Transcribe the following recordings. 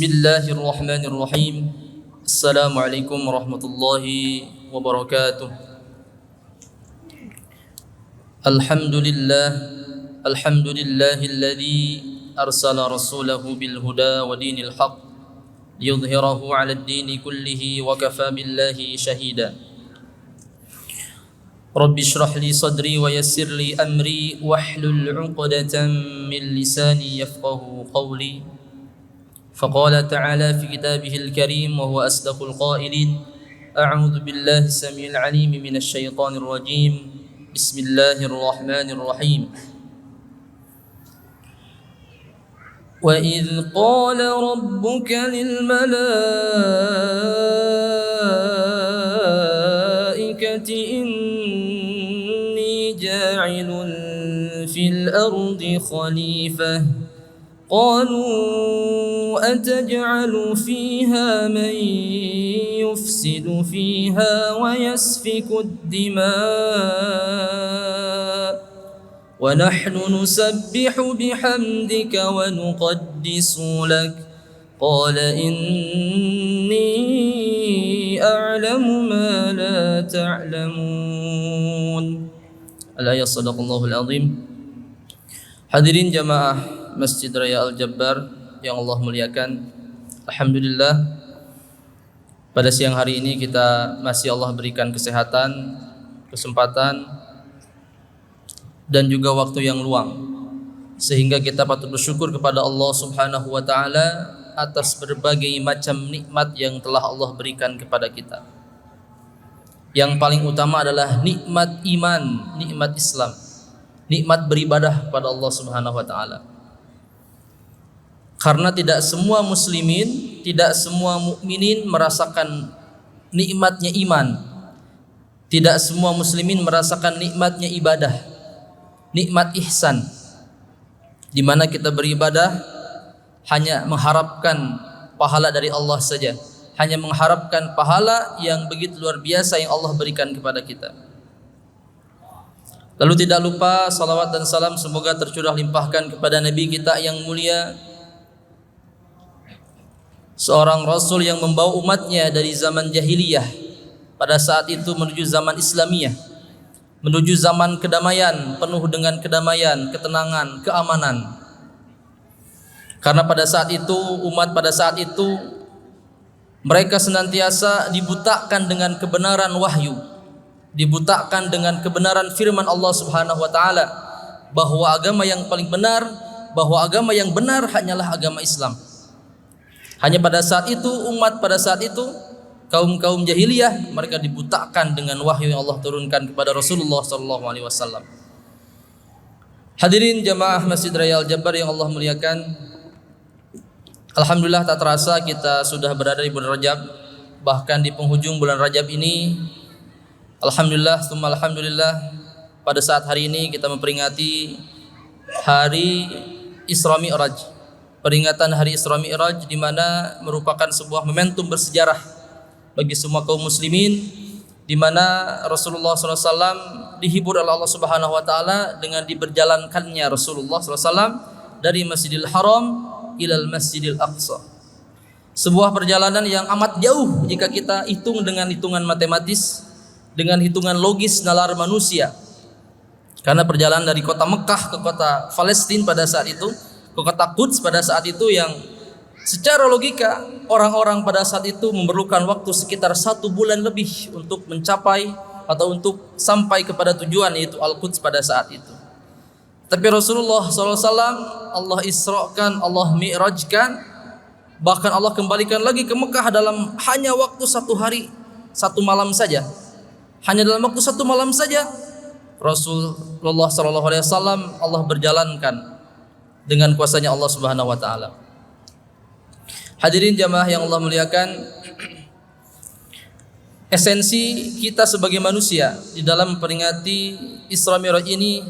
Bismillahirrahmanirrahim. Assalamualaikum warahmatullahi wabarakatuh. Alhamdulillahilladzi arsala rasulahu bil huda wa dinil haqq liyudhhirahu 'alad dini kullihi wa kafa billahi shahida. Rabbi shrah li sadri wa yassir li amri wahlul 'uqdatam min lisani yafqahu qawli. فقال تعالى في كتابه الكريم وهو أصدق القائلين أعوذ بالله السميع العليم من الشيطان الرجيم بسم الله الرحمن الرحيم وإذ قال ربك للملائكة إني جاعل في الأرض خليفة قالوا أتجعل فيها من يفسد فيها ويسفك الدماء ونحن نسبح بحمدك ونقدس لك قال إني أعلم ما لا تعلمون. الآية صدق الله العظيم. Hadirin jamaah Masjid Raya Al-Jabbar yang Allah muliakan, alhamdulillah pada siang hari ini kita masih Allah berikan kesehatan, kesempatan dan juga waktu yang luang, sehingga kita patut bersyukur kepada Allah Subhanahu wa taala atas berbagai macam nikmat yang telah Allah berikan kepada kita. Yang paling utama adalah nikmat iman, nikmat Islam, nikmat beribadah kepada Allah Subhanahu wa taala. Karena tidak semua muslimin, tidak semua mukminin merasakan nikmatnya iman. Tidak semua muslimin merasakan nikmatnya ibadah, nikmat ihsan, di mana kita beribadah hanya mengharapkan pahala dari Allah saja, hanya mengharapkan pahala yang begitu luar biasa yang Allah berikan kepada kita. Lalu tidak lupa salawat dan salam semoga tercurah limpahkan kepada Nabi kita yang mulia, seorang Rasul yang membawa umatnya dari zaman jahiliyah pada saat itu menuju zaman Islamiyah, menuju zaman kedamaian, penuh dengan kedamaian, ketenangan, keamanan. Karena pada saat itu umat pada saat itu mereka senantiasa dibutakan dengan kebenaran wahyu, dibutakan dengan kebenaran firman Allah Subhanahu wa taala bahwa agama yang paling benar, bahwa agama yang benar hanyalah agama Islam. Hanya pada saat itu umat pada saat itu kaum jahiliyah mereka dibutakan dengan wahyu yang Allah turunkan kepada Rasulullah sallallahu alaihi wasallam. Hadirin jamaah Masjid Raya Al-Jabbar yang Allah muliakan, alhamdulillah tak terasa kita sudah berada di bulan Rajab. Bahkan di penghujung bulan Rajab ini, alhamdulillah, tsumma alhamdulillah, pada saat hari ini kita memperingati hari Isra Mi'raj. Peringatan hari Isra Mi'raj di mana merupakan sebuah momentum bersejarah bagi semua kaum muslimin, di mana Rasulullah SAW dihibur oleh Allah Subhanahu wa taala dengan diberjalankannya Rasulullah SAW dari Masjidil Haram ilal Masjidil Aqsa. Sebuah perjalanan yang amat jauh jika kita hitung dengan hitungan matematis, dengan hitungan logis nalar manusia. Karena perjalanan dari kota Mekah ke kota Palestina pada saat itu, ke kota Quds pada saat itu, yang secara logika orang-orang pada saat itu memerlukan waktu sekitar 1 bulan lebih untuk mencapai atau untuk sampai kepada tujuan, yaitu Al-Quds pada saat itu. Tapi Rasulullah SAW Allah Isra'kan, Allah Mi'rajkan, bahkan Allah kembalikan lagi ke Mekah dalam hanya waktu 1 hari 1 malam saja. Hanya dalam waktu 1 malam saja Rasulullah SAW Allah berjalankan dengan kuasanya Allah Subhanahu wa taala. Hadirin jamaah yang Allah muliakan, esensi kita sebagai manusia di dalam memperingati Isra Mi'raj ini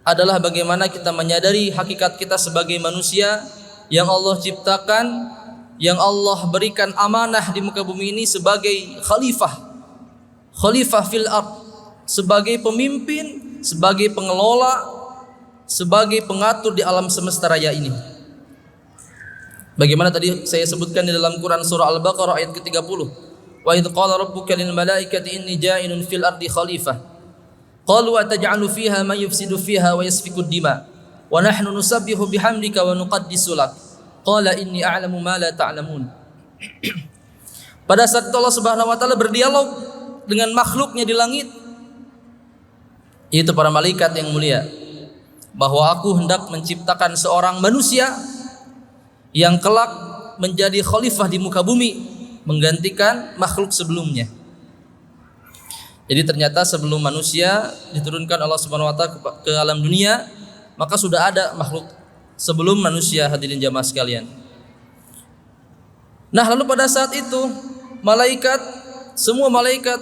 adalah bagaimana kita menyadari hakikat kita sebagai manusia yang Allah ciptakan, yang Allah berikan amanah di muka bumi ini sebagai khalifah fil ard, sebagai pemimpin, sebagai pengelola, sebagai pengatur di alam semesta raya ini. Bagaimana tadi saya sebutkan di dalam Quran surah Al-Baqarah ayat ke-30. Wa idz qala rabbuka lil malaikati inni ja'ilun fil ardi khalifah. Qalu ataj'alu fiha man yufsidu fiha wa yasfiku ad-dima wa nahnu nusabbihu bihamdika wa nuqaddisu lak. Qala inni a'lamu ma la ta'lamun. Pada saat itu Allah Subhanahu wa taala berdialog dengan makhluknya di langit, yaitu para malaikat yang mulia, bahwa aku hendak menciptakan seorang manusia yang kelak menjadi khalifah di muka bumi, menggantikan makhluk sebelumnya. Jadi ternyata sebelum manusia diturunkan Allah Subhanahu wa taala ke alam dunia, maka sudah ada makhluk sebelum manusia, hadirin jamaah sekalian. Nah, lalu pada saat itu semua malaikat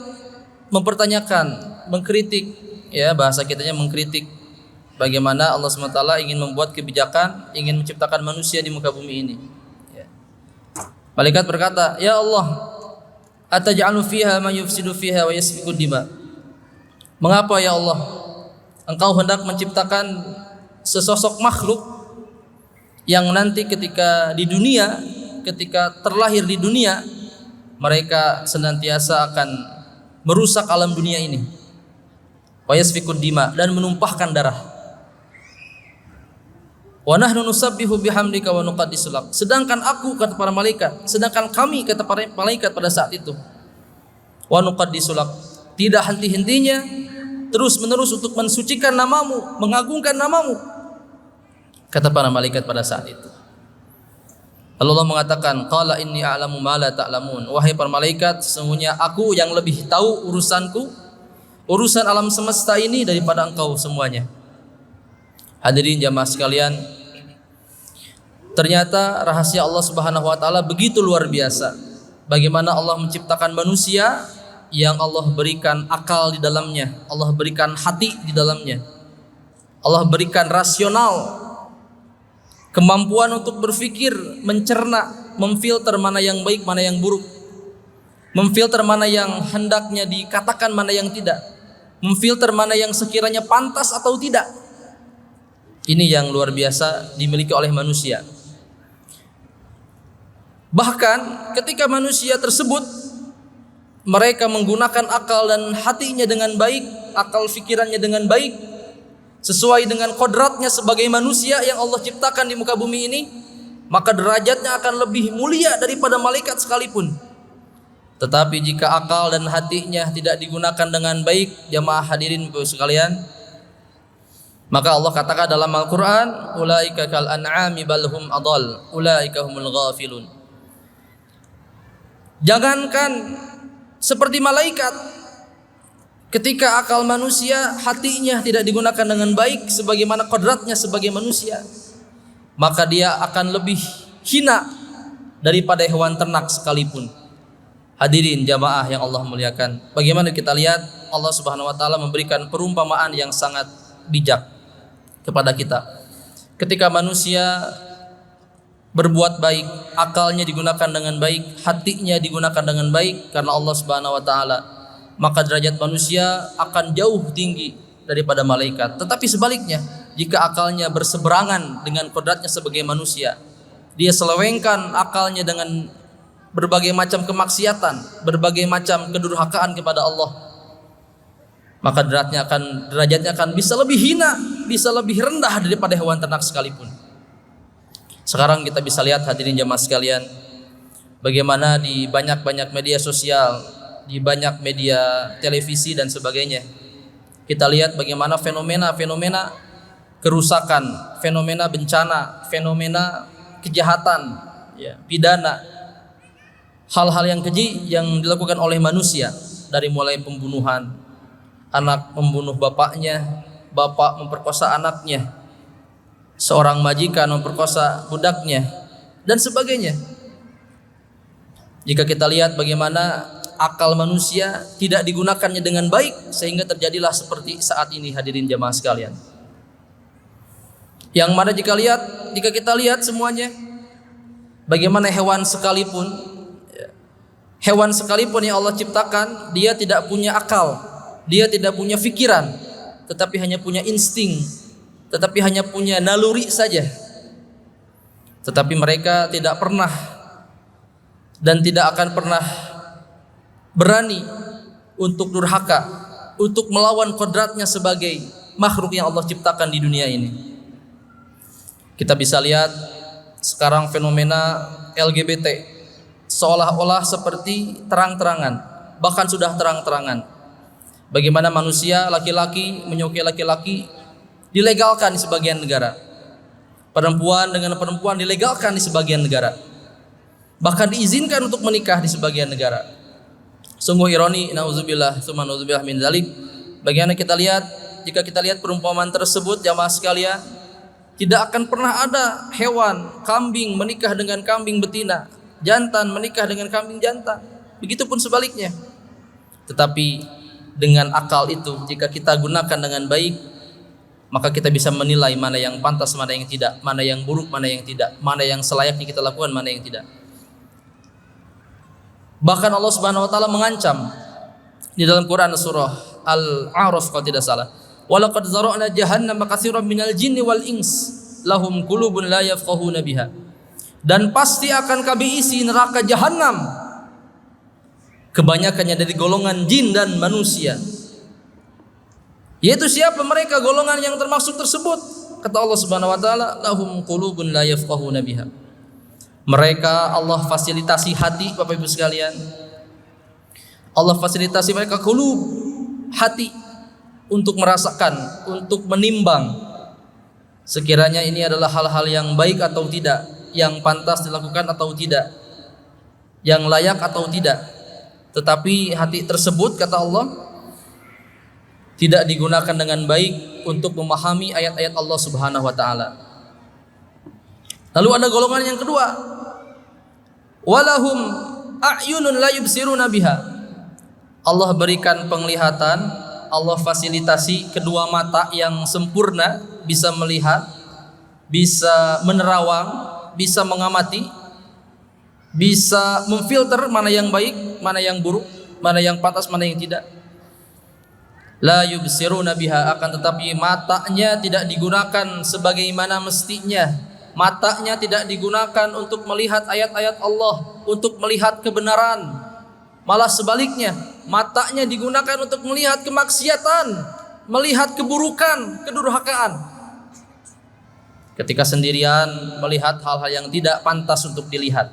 mempertanyakan, mengkritik, ya bahasa kitanya mengkritik bagaimana Allah SWT ingin membuat kebijakan, ingin menciptakan manusia di muka bumi ini. Ya. Malaikat berkata, ya Allah, ataj'alu fiha man yufsidu fiha wa yasfiku dima. Mengapa ya Allah Engkau hendak menciptakan sesosok makhluk yang nanti ketika terlahir di dunia, mereka senantiasa akan merusak alam dunia ini, wa yasfiku dima, dan menumpahkan darah. Wa nahnu nusabbihu bihamdika wa nuqaddisu lak. Sedangkan kami kata para malaikat pada saat itu, wa nuqaddisu lak, tidak henti-hentinya terus menerus untuk mensucikan namamu, mengagungkan namamu, kata para malaikat pada saat itu. Lalu Allah mengatakan, qala inni a'lamu ma la ta'lamun. Wahai para malaikat, sesungguhnya aku yang lebih tahu urusan alam semesta ini daripada engkau semuanya. Hadirin jamaah sekalian, ternyata rahasia Allah Subhanahu wa taala begitu luar biasa. Bagaimana Allah menciptakan manusia yang Allah berikan akal di dalamnya, Allah berikan hati di dalamnya, Allah berikan rasional, kemampuan untuk berpikir, mencerna, memfilter mana yang baik, mana yang buruk, memfilter mana yang hendaknya dikatakan, mana yang tidak, memfilter mana yang sekiranya pantas atau tidak. Ini yang luar biasa dimiliki oleh manusia. Bahkan ketika manusia tersebut mereka menggunakan akal dan hatinya dengan baik, akal fikirannya dengan baik, sesuai dengan kodratnya sebagai manusia yang Allah ciptakan di muka bumi ini, maka derajatnya akan lebih mulia daripada malaikat sekalipun. Tetapi jika akal dan hatinya tidak digunakan dengan baik, jamaah hadirin sekalian, maka Allah katakan dalam Al-Quran, ulaika kal an'ami bal hum adall, ulaika humul ghafilun. Jangankan seperti malaikat, ketika akal manusia, hatinya tidak digunakan dengan baik sebagaimana kodratnya sebagai manusia, maka dia akan lebih hina daripada hewan ternak sekalipun. Hadirin jamaah yang Allah muliakan, bagaimana kita lihat Allah Subhanahu wa taala memberikan perumpamaan yang sangat bijak kepada kita. Ketika manusia berbuat baik, akalnya digunakan dengan baik, hatinya digunakan dengan baik karena Allah Subhanahu wa taala, maka derajat manusia akan jauh tinggi daripada malaikat. Tetapi sebaliknya, jika akalnya berseberangan dengan kodratnya sebagai manusia, dia selewengkan akalnya dengan berbagai macam kemaksiatan, berbagai macam kedurhakaan kepada Allah, maka derajatnya akan bisa lebih hina, bisa lebih rendah daripada hewan ternak sekalipun. Sekarang kita bisa lihat hadirin jamaah sekalian, bagaimana di banyak media sosial, di banyak media televisi dan sebagainya, kita lihat bagaimana fenomena kerusakan, fenomena bencana, fenomena kejahatan, ya, pidana, hal-hal yang keji yang dilakukan oleh manusia, dari mulai pembunuhan, anak membunuh bapaknya, bapak memperkosa anaknya, seorang majikan memperkosa budaknya, dan sebagainya. Jika kita lihat bagaimana akal manusia tidak digunakannya dengan baik, sehingga terjadilah seperti saat ini, hadirin jamaah sekalian. Yang mana jika kita lihat semuanya, bagaimana hewan sekalipun yang Allah ciptakan, dia tidak punya akal, dia tidak punya pikiran, tetapi hanya punya insting, tetapi hanya punya naluri saja. Tetapi mereka tidak pernah dan tidak akan pernah berani untuk durhaka, untuk melawan kodratnya sebagai makhluk yang Allah ciptakan di dunia ini. Kita bisa lihat sekarang fenomena LGBT seolah-olah seperti terang-terangan, bahkan sudah terang-terangan. Bagaimana manusia laki-laki menyukai laki-laki dilegalkan di sebagian negara. Perempuan dengan perempuan dilegalkan di sebagian negara. Bahkan diizinkan untuk menikah di sebagian negara. Sungguh ironi, nauzubillah, tsumma nauzubillah min dzalik. Bagaimana kita lihat, jika kita lihat perumpamaan tersebut jamaah sekalian, tidak akan pernah ada hewan, kambing menikah dengan kambing betina, jantan menikah dengan kambing jantan. Begitupun sebaliknya. Tetapi dengan akal itu, jika kita gunakan dengan baik, maka kita bisa menilai mana yang pantas, mana yang tidak, mana yang buruk, mana yang tidak, mana yang selayaknya kita lakukan, mana yang tidak. Bahkan Allah Subhanahu wa taala mengancam di dalam Quran surah Al-A'raf kalau tidak salah. Walaqad zara'na jahannama katsiran minal jinni wal ins lahum qulubun la yafqahuna biha. Dan pasti akan kami isi neraka jahanam kebanyakannya dari golongan jin dan manusia. Yaitu siapa mereka golongan yang termasuk tersebut? Kata Allah Subhanahu wa taala, lahum qulubun la yafqahuna biha. Mereka Allah fasilitasi hati, Bapak Ibu sekalian. Allah fasilitasi mereka qulub, hati, untuk merasakan, untuk menimbang sekiranya ini adalah hal-hal yang baik atau tidak, yang pantas dilakukan atau tidak, yang layak atau tidak. Tetapi hati tersebut, kata Allah, tidak digunakan dengan baik untuk memahami ayat-ayat Allah Subhanahu wa taala. Lalu ada golongan yang kedua, walahum a'yunun la yubsiruna biha. Allah berikan penglihatan, Allah fasilitasi kedua mata yang sempurna, bisa melihat, bisa menerawang, bisa mengamati, bisa memfilter mana yang baik, mana yang buruk, mana yang pantas, mana yang tidak. La yubsiruna biha, akan tetapi matanya tidak digunakan sebagaimana mestinya. Matanya tidak digunakan untuk melihat ayat-ayat Allah, untuk melihat kebenaran. Malah sebaliknya, matanya digunakan untuk melihat kemaksiatan, melihat keburukan, kedurhakaan. Ketika sendirian melihat hal-hal yang tidak pantas untuk dilihat.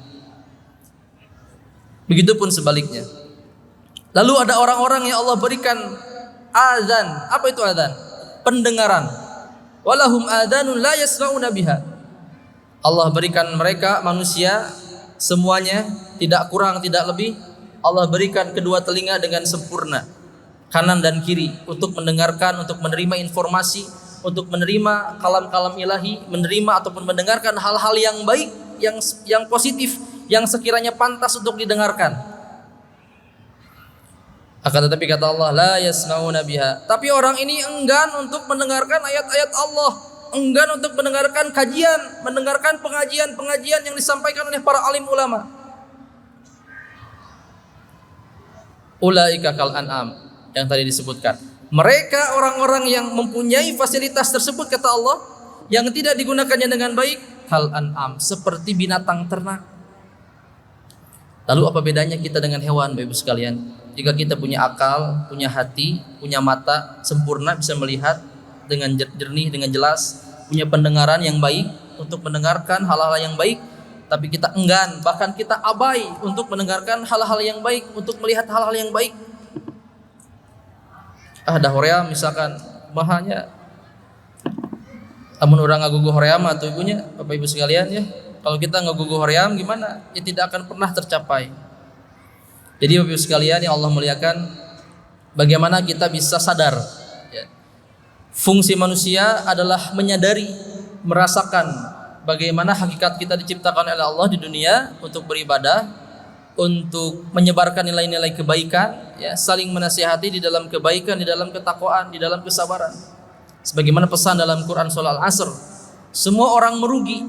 Begitupun sebaliknya. Lalu ada orang-orang yang Allah berikan azan. Apa itu azan? Pendengaran. Walahum adhanun la yasma'una biha. Allah berikan mereka manusia semuanya, tidak kurang tidak lebih. Allah berikan kedua telinga dengan sempurna, kanan dan kiri, untuk mendengarkan, untuk menerima informasi, untuk menerima kalam-kalam ilahi, menerima ataupun mendengarkan hal-hal yang baik, yang positif, yang sekiranya pantas untuk didengarkan. Akan tetapi kata Allah, la yasma'una biha. Tapi orang ini enggan untuk mendengarkan ayat-ayat Allah, enggan untuk mendengarkan kajian, mendengarkan pengajian-pengajian yang disampaikan oleh para alim ulama. Ulaika kal an'am, yang tadi disebutkan. Mereka orang-orang yang mempunyai fasilitas tersebut, kata Allah, yang tidak digunakannya dengan baik, kal an'am, seperti binatang ternak. Lalu apa bedanya kita dengan hewan, Bapak Ibu sekalian? Jika kita punya akal, punya hati, punya mata sempurna, bisa melihat dengan jernih, dengan jelas, punya pendengaran yang baik untuk mendengarkan hal-hal yang baik, tapi kita enggan, bahkan kita abai untuk mendengarkan hal-hal yang baik, untuk melihat hal-hal yang baik. Dah hoream misalkan mahanya, amun orang ngagugu hoream atau ibunya, Bapak Ibu sekalian ya, kalau kita ngagugu hoream gimana? Ya tidak akan pernah tercapai. Jadi Bapak Ibu sekalian yang Allah muliakan, bagaimana kita bisa sadar? Fungsi manusia adalah menyadari, merasakan bagaimana hakikat kita diciptakan oleh Allah di dunia untuk beribadah, untuk menyebarkan nilai-nilai kebaikan, ya, saling menasihati di dalam kebaikan, di dalam ketakwaan, di dalam kesabaran. Sebagaimana pesan dalam Quran surah Al-Asr, semua orang merugi,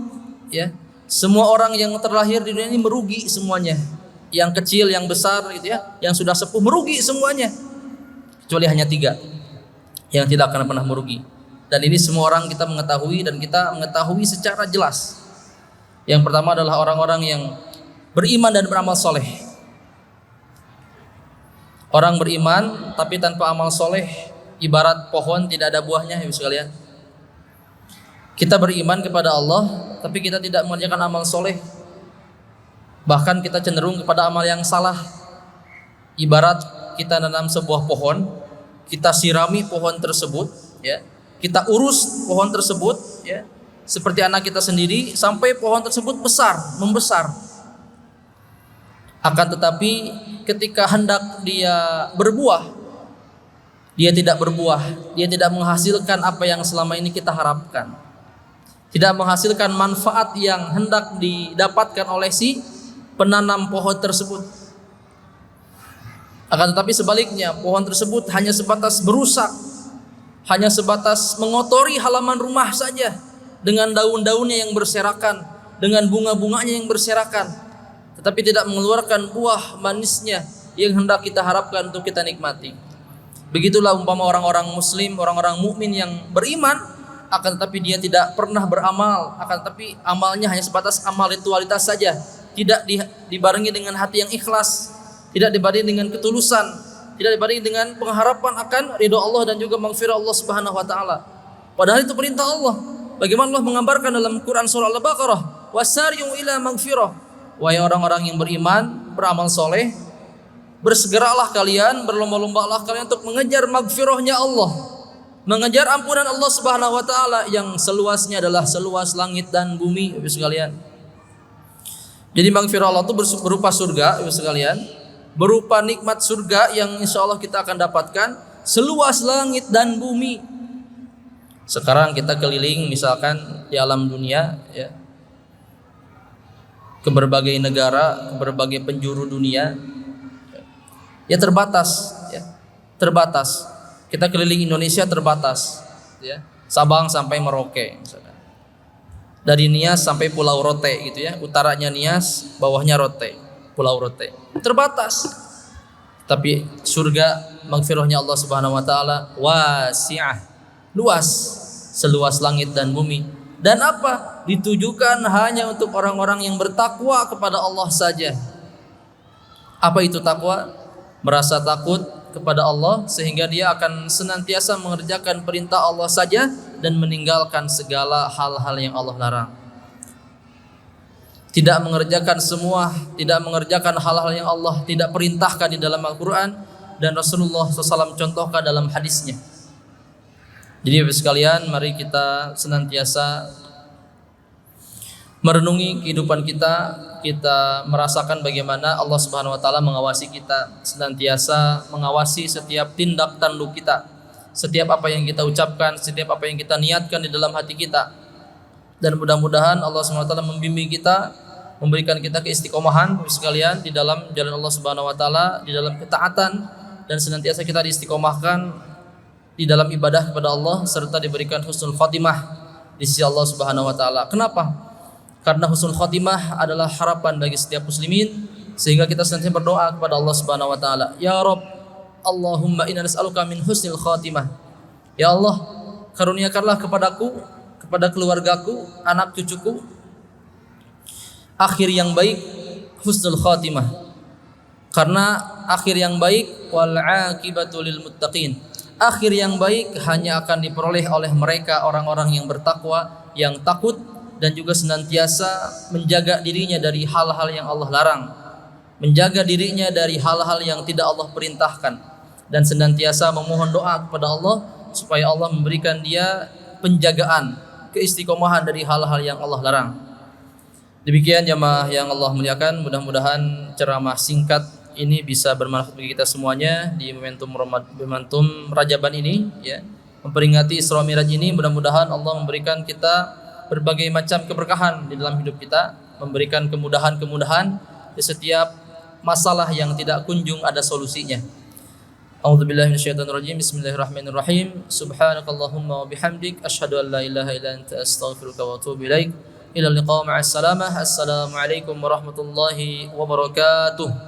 ya. Semua orang yang terlahir di dunia ini merugi semuanya. Yang kecil, yang besar gitu ya, yang sudah sepuh merugi semuanya. Kecuali hanya 3 yang tidak akan pernah merugi. Dan ini semua orang kita mengetahui, dan kita mengetahui secara jelas. Yang pertama adalah orang-orang yang beriman dan beramal soleh. Orang beriman tapi tanpa amal soleh ibarat pohon tidak ada buahnya, ibu sekalian. Kita beriman kepada Allah tapi kita tidak mengerjakan amal soleh, bahkan kita cenderung kepada amal yang salah. Ibarat kita nanam sebuah pohon, kita sirami pohon tersebut, ya, kita urus pohon tersebut, ya, seperti anak kita sendiri sampai pohon tersebut membesar. Akan tetapi ketika hendak dia berbuah, dia tidak berbuah, dia tidak menghasilkan apa yang selama ini kita harapkan, tidak menghasilkan manfaat yang hendak didapatkan oleh si penanam pohon tersebut. Akan tetapi sebaliknya, pohon tersebut hanya sebatas berusak, hanya sebatas mengotori halaman rumah saja dengan daun-daunnya yang berserakan, dengan bunga-bunganya yang berserakan, tetapi tidak mengeluarkan buah manisnya yang hendak kita harapkan untuk kita nikmati. Begitulah umpama orang-orang muslim, orang-orang mukmin yang beriman, akan tetapi dia tidak pernah beramal, akan tetapi amalnya hanya sebatas amal ritualitas saja, tidak dibarengi dengan hati yang ikhlas, tidak dibarengi dengan ketulusan, tidak dibarengi dengan pengharapan akan ridha Allah dan juga maghfirah Allah Subhanahu wa taala. Padahal itu perintah Allah. Bagaimana Allah mengambarkan dalam Quran surah Al-Baqarah, wasari'u ila maghfirah. Wahai orang-orang yang beriman, beramal soleh, bersegeralah kalian, berlomba-lombalah kalian untuk mengejar maghfirahnya Allah, mengejar ampunan Allah Subhanahu wa taala yang seluasnya adalah seluas langit dan bumi, Ibu sekalian. Jadi maghfirah Allah itu berupa surga, Ibu sekalian, berupa nikmat surga yang insya Allah kita akan dapatkan seluas langit dan bumi. Sekarang kita keliling misalkan di alam dunia, ya, ke berbagai negara, ke berbagai penjuru dunia, ya terbatas, ya, terbatas. Kita keliling Indonesia terbatas, ya, Sabang sampai Merauke misalkan. Dari Nias sampai Pulau Rote gitu ya, utaranya Nias, bawahnya Rote, Pulau Rote. Terbatas. Tapi surga maghfirahnya Allah Subhanahu wa taala wasi'ah, luas, seluas langit dan bumi. Dan apa? Ditujukan hanya untuk orang-orang yang bertakwa kepada Allah saja. Apa itu takwa? Merasa takut kepada Allah sehingga dia akan senantiasa mengerjakan perintah Allah saja dan meninggalkan segala hal-hal yang Allah larang. Tidak mengerjakan tidak mengerjakan hal-hal yang Allah tidak perintahkan di dalam Al-Quran dan Rasulullah SAW contohkan dalam hadisnya. Jadi Bapak sekalian, mari kita senantiasa merenungi kehidupan kita merasakan bagaimana Allah Subhanahu wa taala mengawasi kita, senantiasa mengawasi setiap tindak tanduk kita, setiap apa yang kita ucapkan, setiap apa yang kita niatkan di dalam hati kita. Dan mudah-mudahan Allah Subhanahu wa taala membimbing kita, memberikan kita keistiqomahan sekalian di dalam jalan Allah Subhanahu wa taala, di dalam ketaatan, dan senantiasa kita diistiqomahkan di dalam ibadah kepada Allah serta diberikan husnul khotimah di sisi Allah Subhanahu wa taala. Kenapa? Karena husnul khotimah adalah harapan bagi setiap muslimin, sehingga kita senantiasa berdoa kepada Allah Subhanahu wa taala, ya Rabb, Allahumma inna nas'aluka min husnil khotimah. Ya Allah, karuniakanlah kepadaku, kepada keluargaku, anak cucuku akhir yang baik, husnul khotimah. Karena akhir yang baik wal aqibatu lil muttaqin. Akhir yang baik hanya akan diperoleh oleh mereka orang-orang yang bertakwa, yang takut dan juga senantiasa menjaga dirinya dari hal-hal yang Allah larang, menjaga dirinya dari hal-hal yang tidak Allah perintahkan, dan senantiasa memohon doa kepada Allah supaya Allah memberikan dia penjagaan, keistiqomahan dari hal-hal yang Allah larang. Demikian jamaah yang Allah muliakan, mudah-mudahan ceramah singkat ini bisa bermanfaat bagi kita semuanya di momentum Rajaban ini, ya, memperingati Isra Miraj ini. Mudah-mudahan Allah memberikan kita berbagai macam keberkahan di dalam hidup kita, memberikan kemudahan-kemudahan di setiap masalah yang tidak kunjung ada solusinya. A'udzubillahi minasyaitonirrajim. Bismillahirrahmanirrahim. Subhanakallahumma wa bihamdik asyhadu an la ilaha illa anta astaghfiruka wa atubu ilaik. Ila liqa ma'as salamah. Assalamualaikum warahmatullahi wabarakatuh.